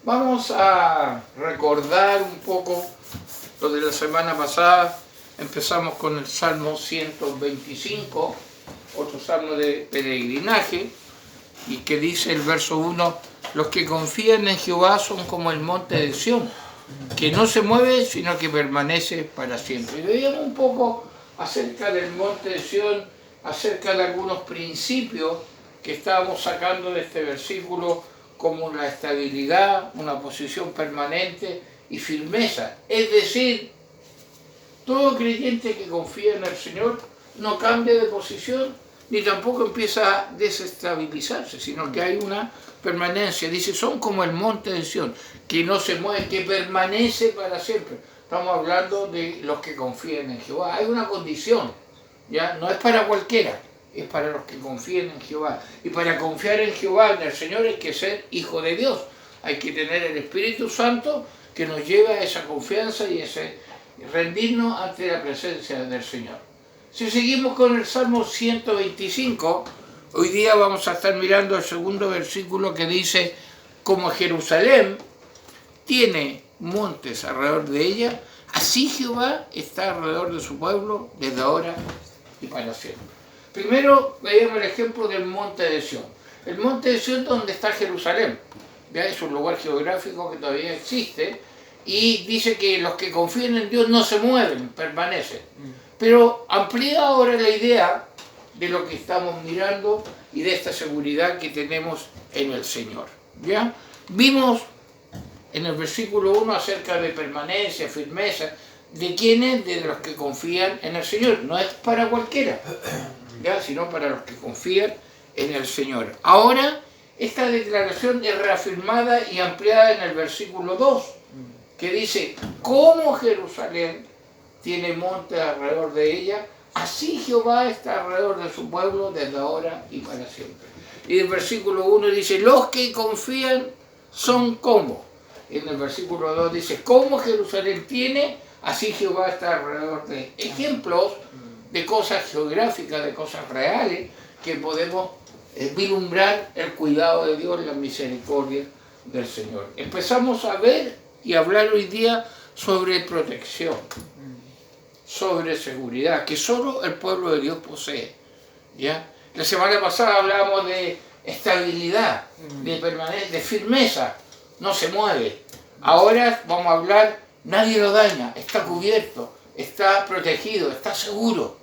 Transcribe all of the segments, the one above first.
Vamos a recordar un poco lo de la semana pasada. Empezamos con el Salmo 125, otro salmo de peregrinaje, y que dice el verso 1, los que confían en Jehová son como el monte de Sión, que no se mueve, sino que permanece para siempre. Y veíamos un poco acerca del monte de Sión, acerca de algunos principios que estábamos sacando de este versículo, como la estabilidad, una posición permanente y firmeza. Es decir, todo creyente que confía en el Señor no cambia de posición, ni tampoco empieza a desestabilizarse, sino que hay una permanencia. Dice, son como el monte de Sión, que no se mueve, que permanece para siempre. Estamos hablando de los que confían en Jehová. Hay una condición, ¿ya? No es para cualquiera, es para los que confían en Jehová. Y para confiar en Jehová, en el Señor, hay que ser hijo de Dios. Hay que tener el Espíritu Santo que nos lleva a esa confianza y ese rendirnos ante la presencia del Señor. Si seguimos con el Salmo 125, hoy día vamos a estar mirando el segundo versículo que dice, como Jerusalén tiene montes alrededor de ella, así Jehová está alrededor de su pueblo desde ahora y para siempre. Primero veíamos el ejemplo del monte de Sión. El monte de Sión donde está Jerusalén, ¿ya? Es un lugar geográfico que todavía existe y dice que los que confían en Dios no se mueven, permanecen. Pero amplía ahora la idea de lo que estamos mirando y de esta seguridad que tenemos en el Señor, ¿ya? Vimos en el versículo 1 acerca de permanencia, firmeza, de quiénes, de los que confían en el Señor. No es para cualquiera, ¿ya? Sino para los que confían en el Señor. Ahora, esta declaración es reafirmada y ampliada en el versículo 2, que dice, como Jerusalén tiene monte alrededor de ella, así Jehová está alrededor de su pueblo desde ahora y para siempre. Y el versículo 1 dice, los que confían son como. En el versículo 2 dice, como Jerusalén tiene, así Jehová está alrededor de. Ejemplos de cosas geográficas, de cosas reales, que podemos vislumbrar el cuidado de Dios, la misericordia del Señor. Empezamos a ver y hablar hoy día sobre protección, sobre seguridad, que solo el pueblo de Dios posee, ¿ya? La semana pasada hablábamos de estabilidad, de permanencia, de firmeza, no se mueve. Ahora vamos a hablar, nadie lo daña, está cubierto, está protegido, está seguro,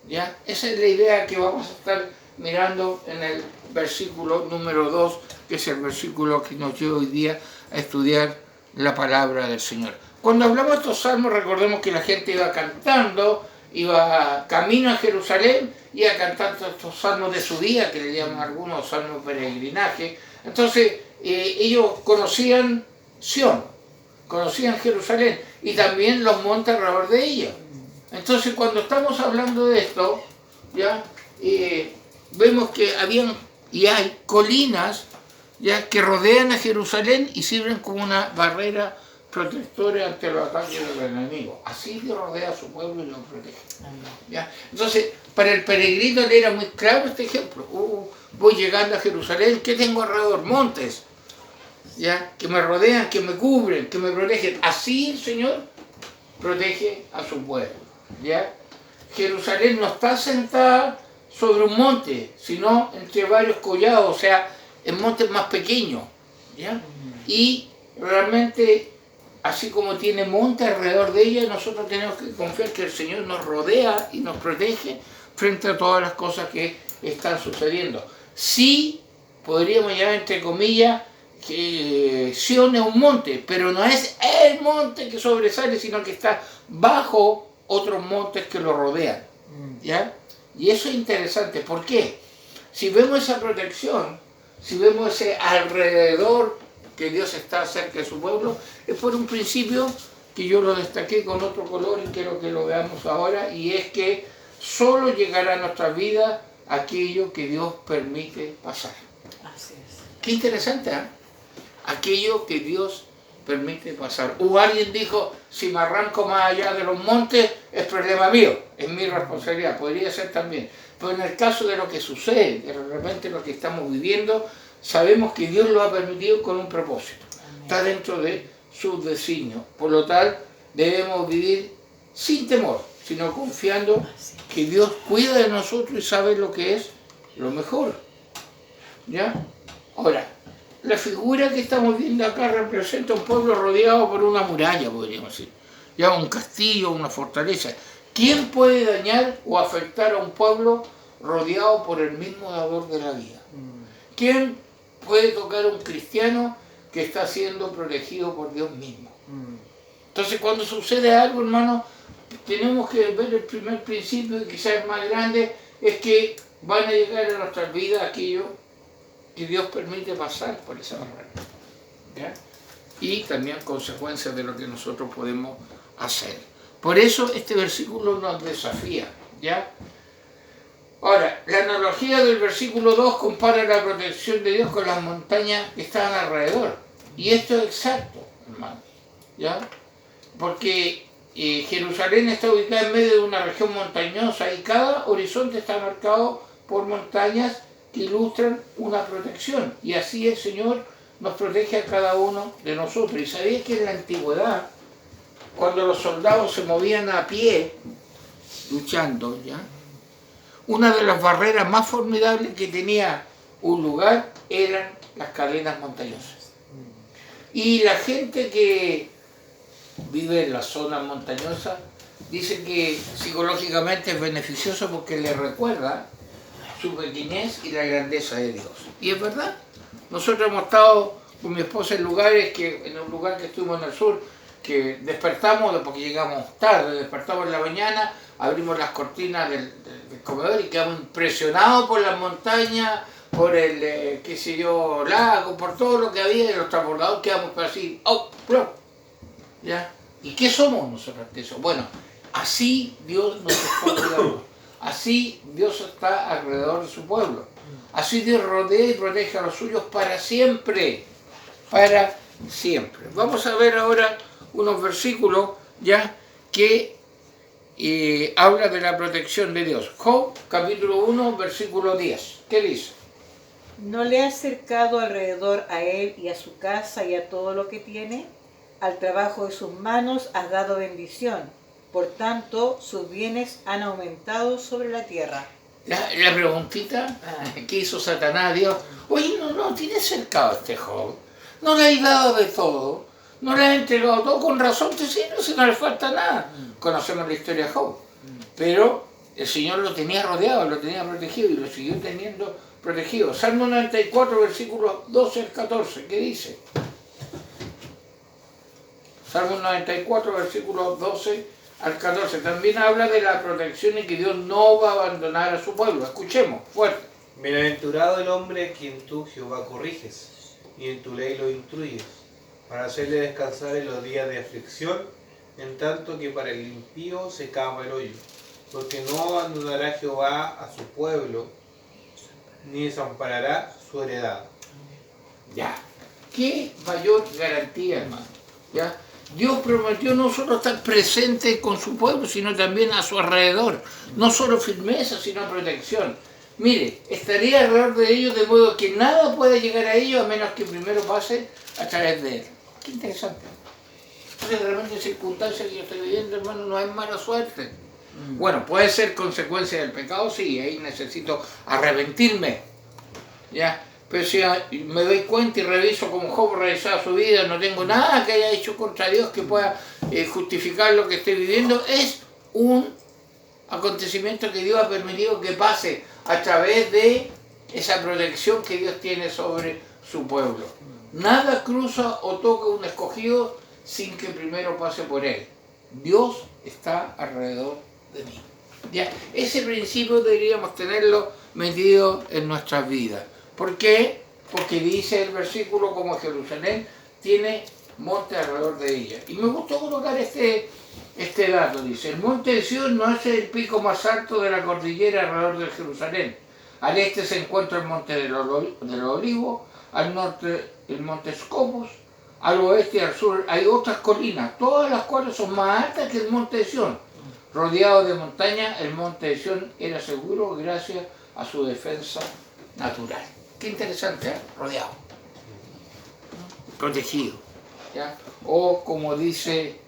¿ya? Esa es la idea que vamos a estar mirando en el versículo número 2, que es el versículo que nos lleva hoy día a estudiar la palabra del Señor. Cuando hablamos de estos salmos, recordemos que la gente iba cantando, iba camino a Jerusalén, iba cantando estos salmos de su día, que le llaman algunos salmos de peregrinaje. Entonces, ellos conocían Sión, conocían Jerusalén y también los montes alrededor de ella. Entonces, cuando estamos hablando de esto, ¿ya? Vemos que habían y hay colinas, ¿ya? Que rodean a Jerusalén y sirven como una barrera protectora ante los ataques del enemigo. Así Dios rodea a su pueblo y lo protege, ¿ya? Entonces, para el peregrino le era muy claro este ejemplo. Voy llegando a Jerusalén, ¿qué tengo alrededor? Montes, ¿ya? Que me rodean, que me cubren, que me protegen. Así el Señor protege a su pueblo, ¿ya? Jerusalén no está sentada sobre un monte, sino entre varios collados, o sea, en montes más pequeños, ¿ya? Y realmente, así como tiene monte alrededor de ella, nosotros tenemos que confiar que el Señor nos rodea y nos protege frente a todas las cosas que están sucediendo. Sí, podríamos llamar entre comillas que Sión es un monte, pero no es el monte que sobresale, sino que está bajo otros montes que lo rodean, ¿ya? Y eso es interesante. ¿Por qué? Si vemos esa protección, si vemos ese alrededor que Dios está cerca de su pueblo, es por un principio que yo lo destaqué con otro color y quiero que lo veamos ahora, y es que solo llegará a nuestra vida aquello que Dios permite pasar. Así es. Qué interesante, ¿eh? Aquello que Dios permite pasar. O alguien dijo, si me arranco más allá de los montes, es problema mío, es mi responsabilidad, podría ser también. Pero en el caso de lo que sucede, de repente lo que estamos viviendo, sabemos que Dios lo ha permitido con un propósito. está dentro de sus designios. Por lo tal, debemos vivir sin temor, sino confiando que Dios cuida de nosotros y sabe lo que es lo mejor. ¿Ya? Ahora, la figura que estamos viendo acá representa un pueblo rodeado por una muralla, podríamos decir. Ya, un castillo, una fortaleza. ¿Quién puede dañar o afectar a un pueblo rodeado por el mismo dador de la vida? ¿Quién puede tocar a un cristiano que está siendo protegido por Dios mismo? Entonces, cuando sucede algo, hermano, tenemos que ver el primer principio, y quizás el más grande, es que van a llegar a nuestras vidas aquello que Dios permite pasar por esa barrera. ¿Ya? Y también consecuencias de lo que nosotros podemos hacer. Por eso este versículo nos desafía. ¿Ya? Ahora, la analogía del versículo 2 compara la protección de Dios con las montañas que están alrededor. Y esto es exacto, hermano. ¿Ya? Porque Jerusalén está ubicada en medio de una región montañosa y cada horizonte está marcado por montañas que ilustran una protección. Y así el Señor nos protege a cada uno de nosotros. Y sabéis que en la antigüedad, cuando los soldados se movían a pie, luchando, ¿ya? Una de las barreras más formidables que tenía un lugar eran las cadenas montañosas. Y la gente que vive en las zonas montañosas dice que psicológicamente es beneficioso porque le recuerda su pequeñez y la grandeza de Dios. Y es verdad, nosotros hemos estado con mi esposa en lugares en un lugar que estuvimos en el sur, que despertamos, porque llegamos tarde, despertamos en la mañana, abrimos las cortinas del comedor y quedamos impresionados por las montañas, por el, qué sé yo, lago, por todo lo que había, y los transbordadores quedamos así, ¡oh! ¡Plop! ¿Ya? ¿Y qué somos nosotros ante eso? Bueno, así Dios nos está cuidando, así Dios está alrededor de su pueblo, así Dios rodea y protege a los suyos para siempre, para siempre. Vamos a ver ahora unos versículos ya que habla de la protección de Dios. Job, capítulo 1, versículo 10. ¿Qué dice? ¿No le has cercado alrededor a él y a su casa y a todo lo que tiene? Al trabajo de sus manos has dado bendición. Por tanto, sus bienes han aumentado sobre la tierra. La preguntita que hizo Satanás a Dios. Oye, no tiene cercado a este Job. No le has dado de todo. No le has entregado todo. Con razón te sirve, si no le falta nada. Conocemos la historia de Job. Pero el Señor lo tenía rodeado, lo tenía protegido y lo siguió teniendo protegido. Salmo 94, versículos 12 al 14. ¿Qué dice? Salmo 94, versículos 12 al 14. También habla de la protección y que Dios no va a abandonar a su pueblo. Escuchemos, fuerte. Bienaventurado el hombre a quien tú, Jehová, corriges, y en tu ley lo instruyes, para hacerle descansar en los días de aflicción, en tanto que para el impío se cava el hoyo. Porque no abandonará Jehová a su pueblo, ni desamparará su heredad. Ya. ¿Qué mayor garantía, hermano? ¿Ya? Dios prometió no solo estar presente con su pueblo, sino también a su alrededor. No solo firmeza, sino protección. Mire, estaría alrededor de ellos de modo que nada pueda llegar a ellos a menos que primero pase a través de él. Qué interesante. Entonces, realmente la circunstancia que yo estoy viviendo, hermano, no es mala suerte. Bueno, puede ser consecuencia del pecado, sí, ahí necesito arrepentirme. ¿Ya? Pero si me doy cuenta y reviso como Job revisaba su vida, no tengo nada que haya hecho contra Dios que pueda justificar lo que estoy viviendo, es un acontecimiento que Dios ha permitido que pase a través de esa protección que Dios tiene sobre su pueblo. Nada cruza o toca un escogido sin que primero pase por él. Dios está alrededor de mí. ¿Ya? Ese principio deberíamos tenerlo metido en nuestras vidas. ¿Por qué? Porque dice el versículo como Jerusalén tiene monte alrededor de ella. Y me gustó colocar este dato, dice, el monte de Sion no es el pico más alto de la cordillera alrededor de Jerusalén. Al este se encuentra el monte de los Olivos, al norte el monte Scopus, al oeste y al sur hay otras colinas, todas las cuales son más altas que el monte de Sion. Rodeado de montaña, el monte de Sion era seguro gracias a su defensa natural. Qué interesante, ¿eh? Rodeado, protegido. ¿ya? O como dice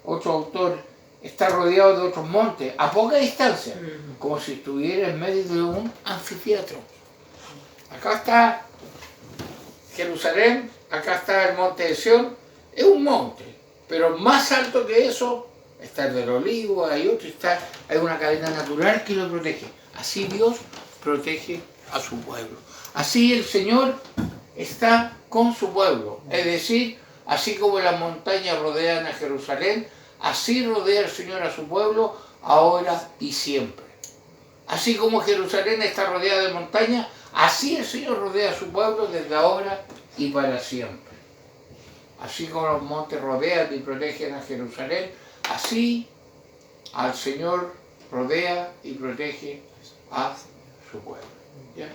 otro autor, está rodeado de otros montes, a poca distancia, como si estuviera en medio de un anfiteatro. Acá está Jerusalén, acá está el monte de Sión, es un monte, pero más alto que eso está el del Olivo, hay otro, hay una cadena natural que lo protege. Así Dios protege a su pueblo. Así el Señor está con su pueblo, es decir, así como las montañas rodean a Jerusalén, así rodea el Señor a su pueblo ahora y siempre. Así como Jerusalén está rodeada de montañas, así el Señor rodea a su pueblo desde ahora y para siempre. Así como los montes rodean y protegen a Jerusalén, así al Señor rodea y protege a su pueblo. ¿Ya?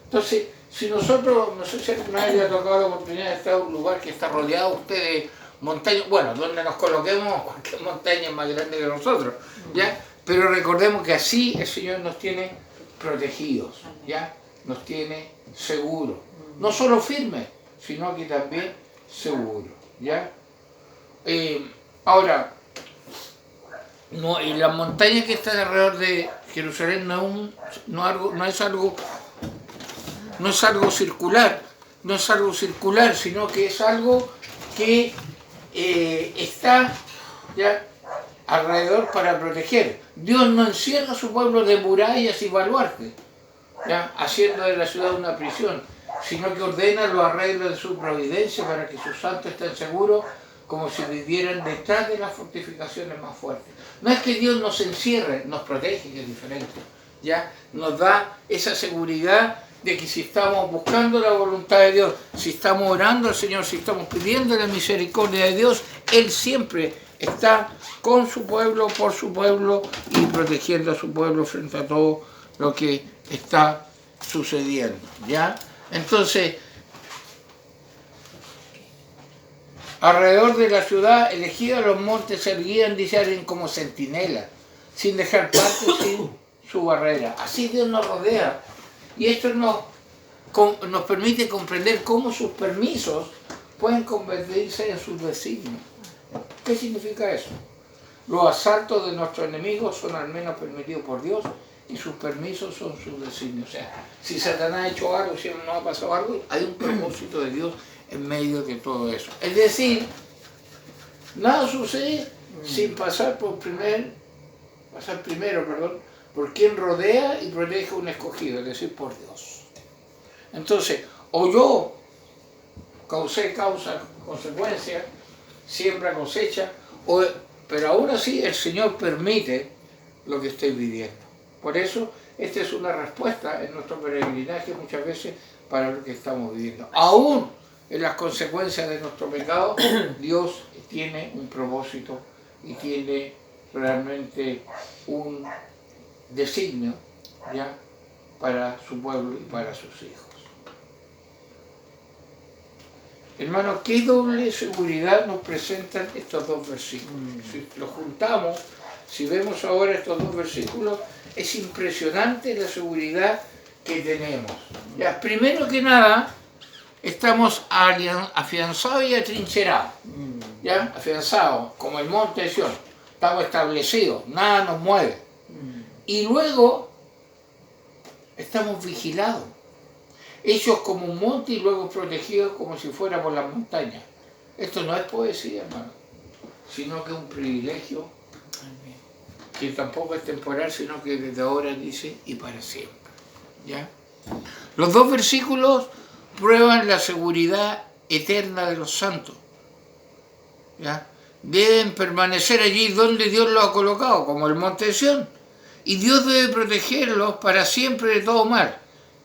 Entonces, si nosotros, no sé si alguna vez le ha tocado la oportunidad de estar en un lugar que está rodeado usted de montañas, bueno, donde nos coloquemos, cualquier montaña es más grande que nosotros, ¿ya? Pero recordemos que así el Señor nos tiene protegidos, ¿ya? Nos tiene seguros, no solo firmes, sino que también seguros, ¿ya? Ahora, no, y las montañas que están alrededor de Jerusalén no es algo circular, no es algo circular, sino que es algo que está ya alrededor para proteger. Dios no encierra a su pueblo de murallas y baluartes, ¿ya? Haciendo de la ciudad una prisión, sino que ordena los arreglos de su providencia para que sus santos estén seguros, como si vivieran detrás de las fortificaciones más fuertes. No es que Dios nos encierre, nos protege, que es diferente, ¿ya? Nos da esa seguridad de que si estamos buscando la voluntad de Dios, si estamos orando al Señor, si estamos pidiendo la misericordia de Dios, Él siempre está con su pueblo, por su pueblo y protegiendo a su pueblo frente a todo lo que está sucediendo, ¿ya? Entonces, alrededor de la ciudad elegida, los montes se erguían, dice, como centinelas, sin dejar parte sin su barrera. Así Dios nos rodea. Y esto nos permite comprender cómo sus permisos pueden convertirse en sus designios. ¿Qué significa eso? Los asaltos de nuestros enemigos son al menos permitidos por Dios y sus permisos son sus designios. O sea, si Satanás ha hecho algo, si no ha pasado algo, hay un propósito de Dios en medio de todo eso. Es decir, nada sucede sin pasar primero, por quien rodea y protege a un escogido, es decir, por Dios. Entonces, o yo causé causa, consecuencia, siembra, cosecha, pero aún así el Señor permite lo que estoy viviendo. Por eso, esta es una respuesta en nuestro peregrinaje muchas veces para lo que estamos viviendo. Aún en las consecuencias de nuestro pecado, Dios tiene un propósito y tiene realmente un designio, ¿ya?, para su pueblo y para sus hijos. Hermanos, ¿qué doble seguridad nos presentan estos dos versículos? Si los juntamos, si vemos ahora estos dos versículos, es impresionante la seguridad que tenemos. Ya, primero que nada, estamos afianzados y atrincherados, ¿ya? Afianzados, como el monte de Sión. Estamos establecidos, nada nos mueve. Y luego, estamos vigilados, hechos como un monte y luego protegidos como si fuera por las montañas. Esto no es poesía, hermano, sino que es un privilegio que tampoco es temporal, sino que desde ahora dice y para siempre, ¿ya? Los dos versículos prueban la seguridad eterna de los santos, ¿ya? Deben permanecer allí donde Dios los ha colocado, como el monte de Sión, y Dios debe protegerlos para siempre de todo mal.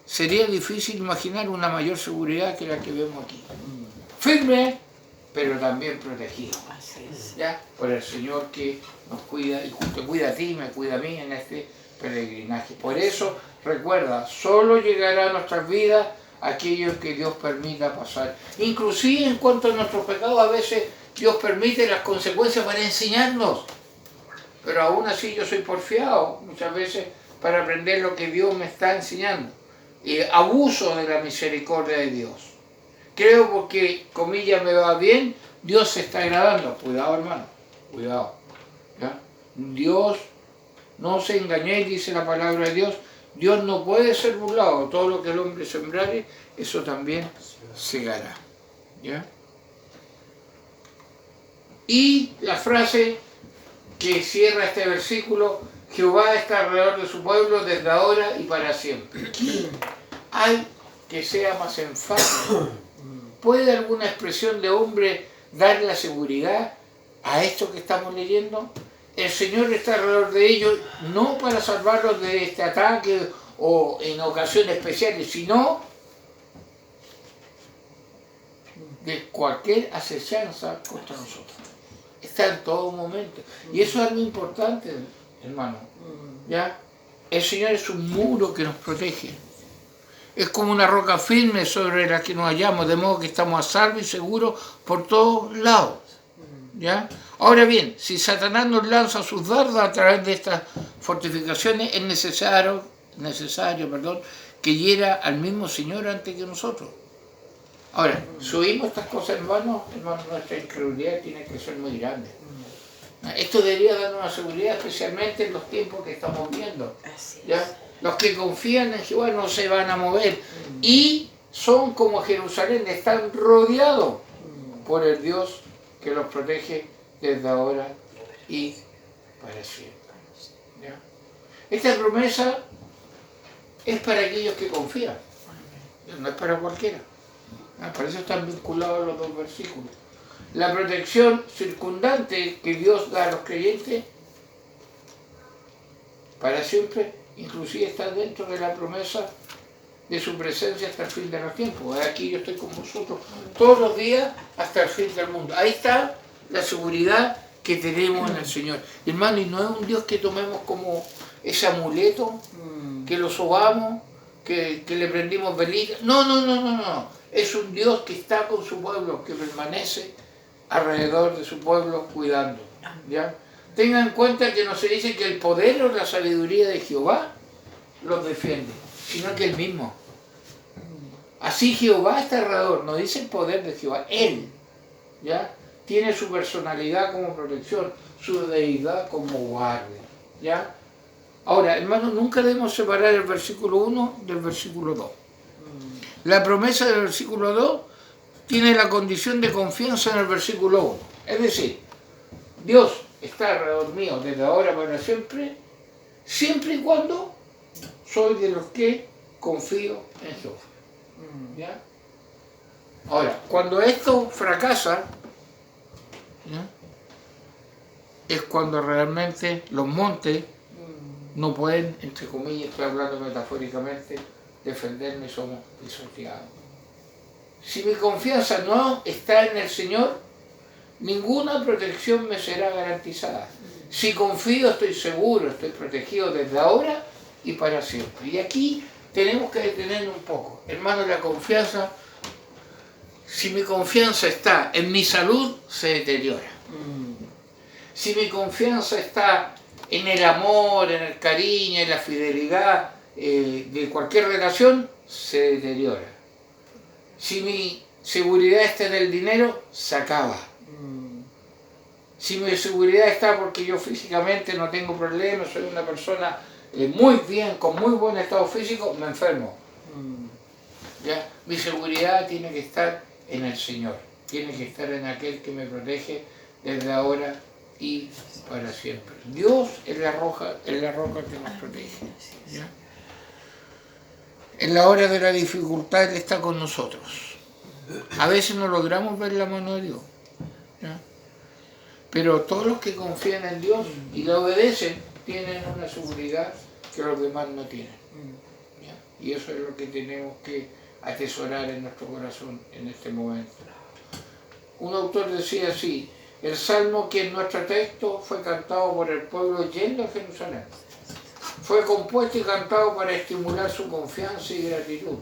Sería difícil imaginar una mayor seguridad que la que vemos aquí. Firme, pero también protegido, ¿ya?, por el Señor que nos cuida y te cuida a ti, me cuida a mí en este peregrinaje. Por eso, recuerda, solo llegará a nuestras vidas aquello que Dios permita pasar. Inclusive en cuanto a nuestros pecados, a veces Dios permite las consecuencias para enseñarnos. Pero aún así yo soy porfiado muchas veces para aprender lo que Dios me está enseñando. Abuso de la misericordia de Dios. Creo porque, comillas, me va bien, Dios se está agradando. Cuidado, hermano, cuidado. ¿Ya? Dios, no os engañéis, dice la palabra de Dios. Dios no puede ser burlado. Todo lo que el hombre sembrare, eso también segará. ¿Ya? Y la frase que cierra este versículo: Jehová está alrededor de su pueblo desde ahora y para siempre. Hay que sea más enfático. ¿Puede alguna expresión de hombre dar la seguridad a esto que estamos leyendo? El Señor está alrededor de ellos, no para salvarlos de este ataque o en ocasiones especiales, sino de cualquier acechanza contra nosotros. Está en todo momento. Y eso es algo importante, hermano. ¿Ya? El Señor es un muro que nos protege. Es como una roca firme sobre la que nos hallamos, de modo que estamos a salvo y seguros por todos lados. ¿Ya? Ahora bien, si Satanás nos lanza sus dardos a través de estas fortificaciones, es necesario que hiera al mismo Señor antes que nosotros. Ahora, subimos estas cosas en vano, hermano, nuestra incredulidad tiene que ser muy grande. Esto debería darnos una seguridad, especialmente en los tiempos que estamos viendo. ¿Ya? Los que confían en Jehová no se van a mover y son como Jerusalén, están rodeados por el Dios que los protege desde ahora y para siempre. ¿Ya? Esta promesa es para aquellos que confían, no es para cualquiera. Por eso están vinculados los dos versículos. La protección circundante que Dios da a los creyentes para siempre, inclusive está dentro de la promesa de su presencia hasta el fin de los tiempos. Aquí yo estoy con vosotros todos los días hasta el fin del mundo. Ahí está la seguridad que tenemos en el Señor. Hermano, y no es un Dios que tomemos como ese amuleto, que lo sobamos, que le prendimos velitas. No. Es un Dios que está con su pueblo, que permanece alrededor de su pueblo cuidando. ¿Ya? Tengan en cuenta que no se dice que el poder o la sabiduría de Jehová los defiende, sino que Él mismo. Así Jehová está alrededor, no dice el poder de Jehová, Él, ¿ya? Tiene su personalidad como protección, su deidad como guardia, ¿ya? Ahora, hermanos, nunca debemos separar el versículo 1 del versículo 2. La promesa del versículo 2 tiene la condición de confianza en el versículo 1. Es decir, Dios está alrededor mío desde ahora para siempre, siempre y cuando soy de los que confío en Jehová. ¿Ya? Ahora, cuando esto fracasa, ¿ya? Es cuando realmente los montes no pueden, entre comillas, estoy hablando metafóricamente, defenderme, somos pisoteados. Si mi confianza no está en el Señor, ninguna protección me será garantizada. Si confío, estoy seguro, estoy protegido desde ahora y para siempre. Y aquí tenemos que detenernos un poco. Hermano, la confianza, si mi confianza está en mi salud, se deteriora. Si mi confianza está en el amor, en el cariño, en la fidelidad de cualquier relación, se deteriora. Si mi seguridad está en el dinero, se acaba. Si mi seguridad está porque yo físicamente no tengo problemas, soy una persona muy bien, con muy buen estado físico, me enfermo. ¿Ya? Mi seguridad tiene que estar en el Señor, tiene que estar en aquel que me protege desde ahora y para siempre. Dios es la roca que nos protege. ¿Ya? En la hora de la dificultad Él está con nosotros. A veces no logramos ver la mano de Dios, ¿ya? Pero todos los que confían en Dios y le obedecen tienen una seguridad que los demás no tienen, ¿ya? Y eso es lo que tenemos que atesorar en nuestro corazón en este momento. Un autor decía así: el salmo que en nuestro texto fue cantado por el pueblo yendo a Jerusalén, fue compuesto y cantado para estimular su confianza y gratitud.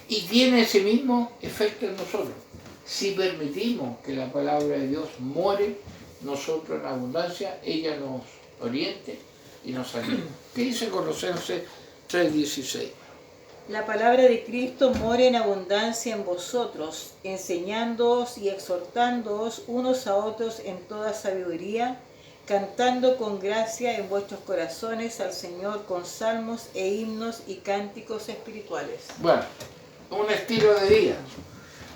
Y tiene ese mismo efecto en nosotros. Si permitimos que la palabra de Dios more nosotros en abundancia, ella nos oriente y nos anima. ¿Qué dice Colosenses 3:16? La palabra de Cristo mora en abundancia en vosotros, enseñándoos y exhortándoos unos a otros en toda sabiduría, cantando con gracia en vuestros corazones al Señor con salmos e himnos y cánticos espirituales. Bueno, un estilo de vida.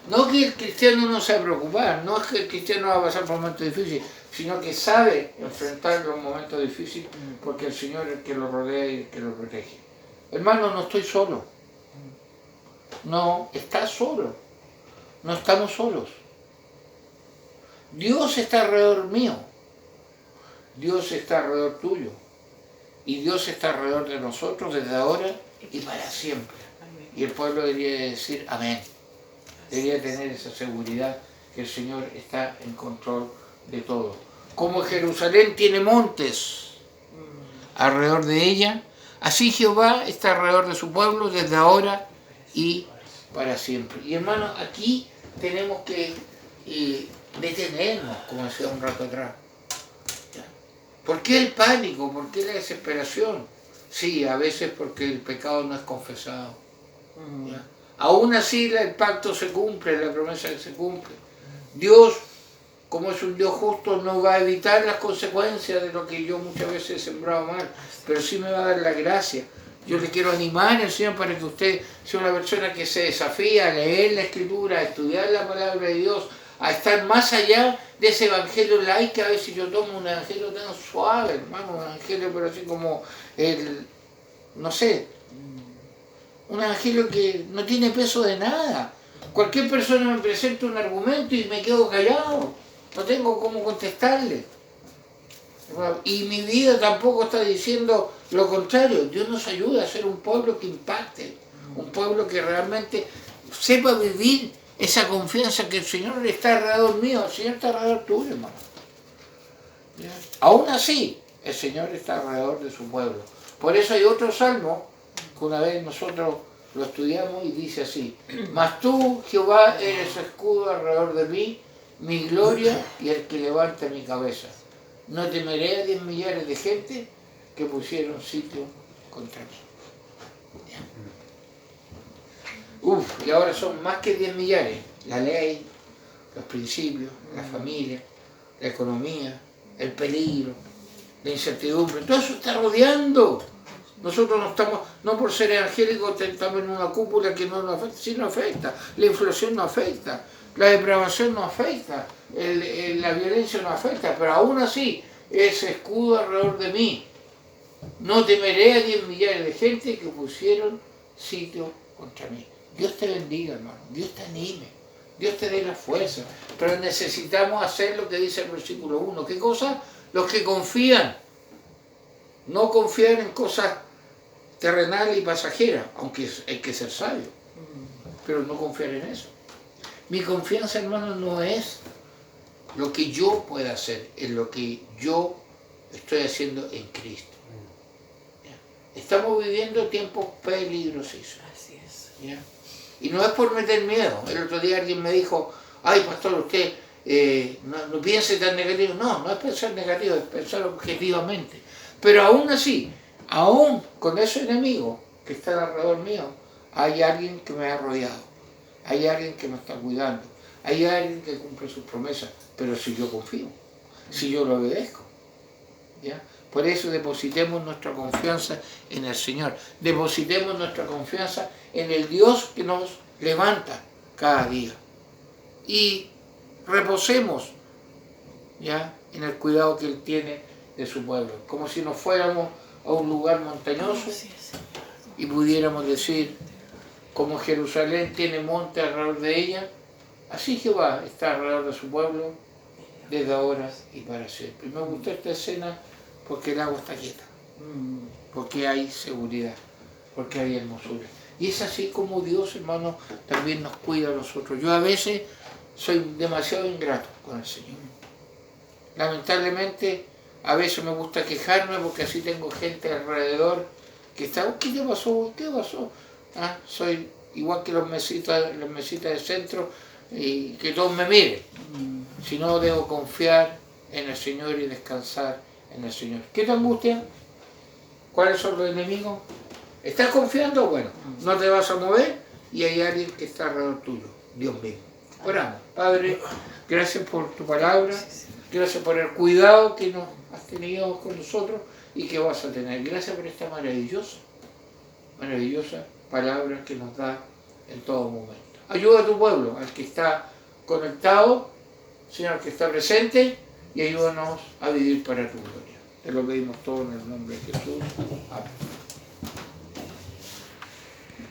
No que el cristiano no se va a preocupar, no es que el cristiano va a pasar por momentos difíciles, sino que sabe enfrentar los momentos difíciles porque el Señor es el que lo rodea y el que lo protege. Hermano, no estoy solo. No estás solo. No estamos solos. Dios está alrededor mío. Dios está alrededor tuyo. Y Dios está alrededor de nosotros desde ahora y para siempre. Y el pueblo debería decir amén. Debería tener esa seguridad que el Señor está en control de todo. Como Jerusalén tiene montes alrededor de ella, así Jehová está alrededor de su pueblo desde ahora y para siempre. Y hermanos, aquí tenemos que detenernos, como decía un rato atrás. ¿Por qué el pánico? ¿Por qué la desesperación? Sí, a veces porque el pecado no es confesado. ¿Ya? Aún así el pacto se cumple, la promesa se cumple. Dios, como es un Dios justo, no va a evitar las consecuencias de lo que yo muchas veces he sembrado mal, pero sí me va a dar la gracia. Yo le quiero animar al Señor para que usted sea una persona que se desafía a leer la Escritura, a estudiar la palabra de Dios, a estar más allá de ese evangelio light que a veces yo tomo un evangelio tan suave, hermano, un evangelio pero así como el, no sé, un evangelio que no tiene peso de nada. Cualquier persona me presenta un argumento y me quedo callado, no tengo cómo contestarle. Y mi vida tampoco está diciendo lo contrario. Dios nos ayuda a ser un pueblo que impacte, un pueblo que realmente sepa vivir esa confianza que el Señor está alrededor mío, el Señor está alrededor tuyo, hermano. ¿Ya? Aún así, el Señor está alrededor de su pueblo. Por eso hay otro salmo que una vez nosotros lo estudiamos y dice así: mas tú, Jehová, eres escudo alrededor de mí, mi gloria y el que levanta mi cabeza. No temeré a 10 millares de gente que pusieron sitio contra mí. Y ahora son más que 10 millares. La ley, los principios, la familia, la economía, el peligro, la incertidumbre. Todo eso está rodeando. Nosotros no estamos, no por ser evangélicos, estamos en una cúpula que no nos afecta, sí nos afecta. La inflación nos afecta, la depravación nos afecta, la violencia nos afecta, pero aún así, ese escudo alrededor de mí. No temeré a 10 millares de gente que pusieron sitio contra mí. Dios te bendiga, hermano. Dios te anime. Dios te dé la fuerza. Pero necesitamos hacer lo que dice el versículo 1. ¿Qué cosa? Los que confían. No confiar en cosas terrenales y pasajeras, aunque hay que ser sabio. Pero no confiar en eso. Mi confianza, hermano, no es lo que yo pueda hacer, es lo que yo estoy haciendo en Cristo. ¿Ya? Estamos viviendo tiempos peligrosísimos. Así es. ¿Ya? Y no es por meter miedo. El otro día alguien me dijo: ay, pastor, usted no piense tan negativo. No, no es pensar negativo, es pensar objetivamente. Pero aún así, aún con esos enemigos que están alrededor mío, hay alguien que me ha rodeado, hay alguien que me está cuidando, hay alguien que cumple sus promesas. Pero si yo confío, si yo lo obedezco, ¿ya? Por eso depositemos nuestra confianza en el Señor, depositemos nuestra confianza en el Dios que nos levanta cada día y reposemos, ¿ya?, en el cuidado que Él tiene de su pueblo, como si nos fuéramos a un lugar montañoso y pudiéramos decir: como Jerusalén tiene monte alrededor de ella, así Jehová está alrededor de su pueblo desde ahora y para siempre. Y me gustó esta escena porque el agua está quieta, porque hay seguridad, porque hay hermosura. Y es así como Dios, hermano, también nos cuida a nosotros. Yo a veces soy demasiado ingrato con el Señor. Lamentablemente, a veces me gusta quejarme porque así tengo gente alrededor que está: ¿qué te pasó? ¿Qué pasó? ¿Ah? Soy igual que los mesitas de centro, y que todos me miren. Si no, debo confiar en el Señor y descansar en el Señor. ¿Qué te angustia? ¿Cuáles son los enemigos? ¿Estás confiando? Bueno, no te vas a mover y hay alguien que está alrededor tuyo, Dios mismo. Oramos. Padre, gracias por tu palabra, gracias por el cuidado que nos has tenido con nosotros y que vas a tener. Gracias por esta maravillosa palabra que nos da en todo momento. Ayuda a tu pueblo, al que está conectado, Señor, al que está presente, y ayúdanos a vivir para tu gloria. Te lo pedimos todo en el nombre de Jesús. Amén.